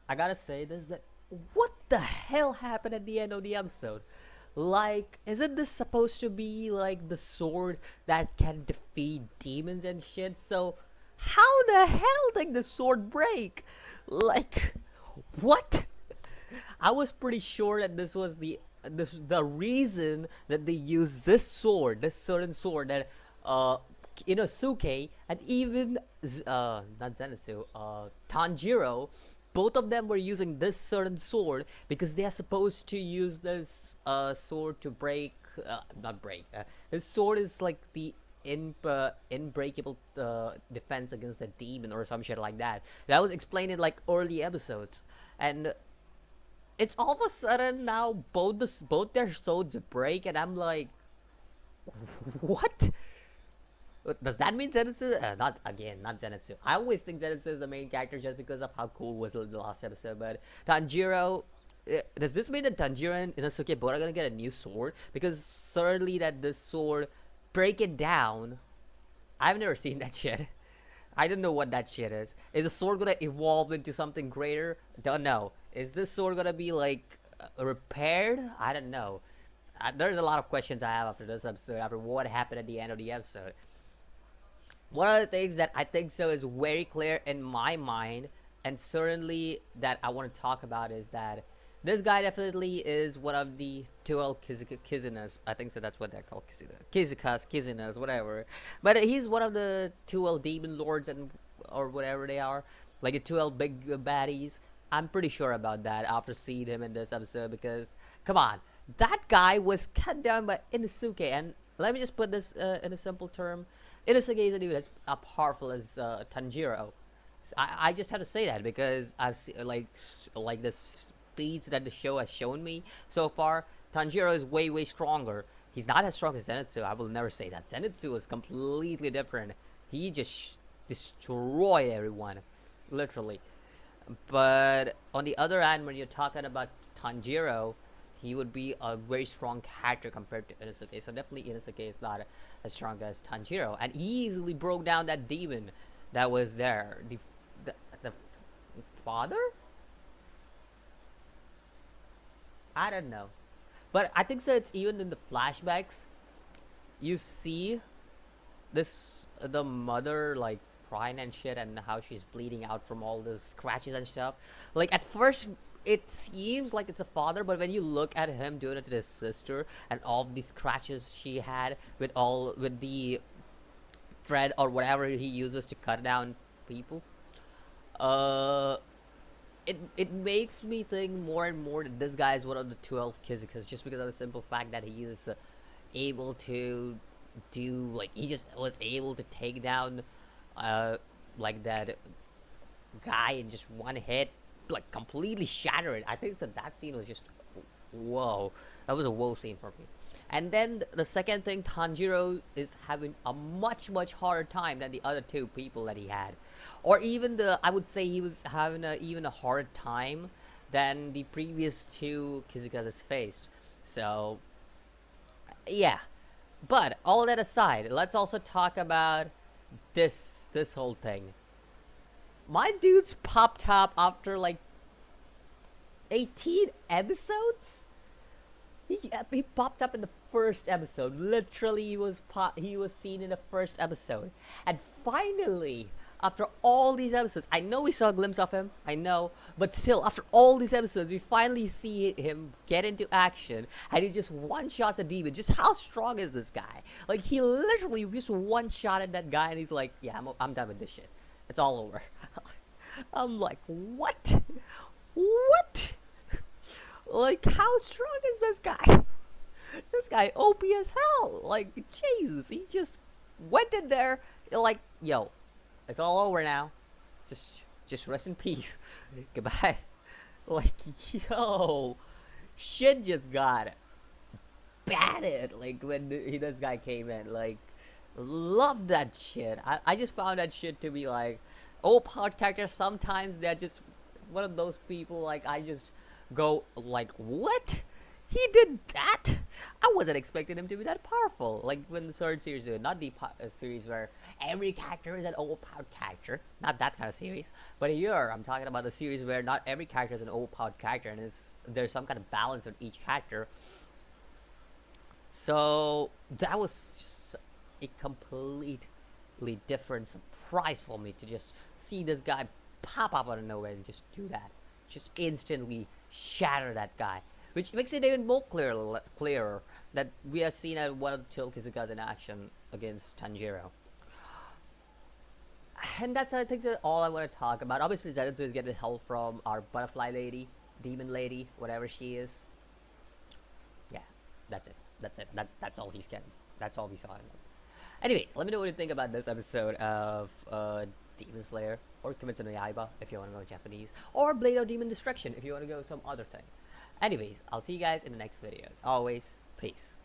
I gotta say this, that what the hell happened at the end of the episode? Like, isn't this supposed to be like the sword that can defeat demons and shit? So, how the hell did the sword break? Like, what? I was pretty sure that this was the reason that they used this sword, this certain sword that uh Inosuke and even not Zenitsu, Tanjiro, both of them were using this certain sword because they are supposed to use this sword to break, not break. This sword is like the unbreakable defense against a demon or some shit like that. That was explained in like early episodes, and it's all of a sudden now both their swords break, and I'm like, what? Does that mean Zenitsu? Not again, not Zenitsu. I always think Zenitsu is the main character just because of how cool was the last episode. But Tanjiro, does this mean that Tanjiro and Inosuke both are gonna get a new sword? Because certainly that this sword, break it down. I've never seen that shit. I don't know what that shit is. Is the sword gonna evolve into something greater? Don't know. Is this sword gonna be like repaired? I don't know. There's a lot of questions I have after this episode, after what happened at the end of the episode. One of the things that I think so is very clear in my mind, and certainly that I want to talk about, is that this guy definitely is one of the 12 Kizunas. I think so. That's what they're called, Kizukas, Kizunas, whatever. But he's one of the 12 demon lords and or whatever they are, like the 12 big baddies. I'm pretty sure about that after seeing him in this episode, because come on, that guy was cut down by Inosuke, and let me just put this in a simple term. Inosuke isn't even as powerful as Tanjiro. I just have to say that because I've seen like this feats that the show has shown me so far. Tanjiro is way stronger. He's not as strong as Zenitsu. I will never say that. Zenitsu was completely different. He just destroyed everyone, literally. But on the other hand, when you're talking about Tanjiro, he would be a very strong character compared to Inosuke. So definitely Inosuke is not as strong as Tanjiro, and he easily broke down that demon that was there. The father? I don't know, but I think so. It's even in the flashbacks, you see this the mother like crying and shit, and how she's bleeding out from all the scratches and stuff. Like at first it seems like it's a father, but when you look at him doing it to his sister and all the scratches she had with the thread or whatever he uses to cut down people, uh it makes me think more and more that this guy is one of the 12 Kizukas, just because of the simple fact that he is able to do, like, he just was able to take down uh like that guy in just one hit, like completely shatter it. I think that scene was just whoa. That was a whoa scene for me. And then the second thing, Tanjiro is having a much harder time than the other two people that he had, or even I would say he was having even a harder time than the previous two Kizukas has faced. So yeah, but all that aside, let's also talk about this whole thing. My dude's popped up after like 18 episodes. He popped up in the first episode. Literally, he was seen in the first episode, and finally, after all these episodes, I know we saw a glimpse of him. I know, but still, after all these episodes, we finally see him get into action, and he just one shots a demon. Just how strong is this guy? Like, he literally just one shot at that guy, and he's like, "Yeah, I'm done with this shit. It's all over." I'm like, what? What? Like, how strong is this guy? This guy OP as hell. Like, Jesus, he just went in there like, yo, it's all over now. Just rest in peace. Goodbye. Like, yo, shit just got batted. Like when this guy came in, like, love that shit. I just found that shit to be like, oh, pod characters. Sometimes they're just one of those people. Like I just go like, what? He did that? I wasn't expecting him to be that powerful. Like when the third series did, not the series where every character is an overpowered character. Not that kind of series. But here, I'm talking about the series where not every character is an overpowered character, and there's some kind of balance on each character. So that was just a completely different surprise for me to just see this guy pop up out of nowhere and just do that. Just instantly shatter that guy. Which makes it even more clearer that we have seen one of the Kizukas in action against Tanjirou. And that's, I think, that's all I want to talk about. Obviously, Zenitsu is getting help from our butterfly lady, demon lady, whatever she is. Yeah, that's it. That's all he's getting. That's all we saw. Anyways, let me know what you think about this episode of Demon Slayer, or Kimetsu no Yaiba if you want to go Japanese, or Blade of Demon Destruction if you want to go some other thing. Anyways, I'll see you guys in the next videos. Always, peace.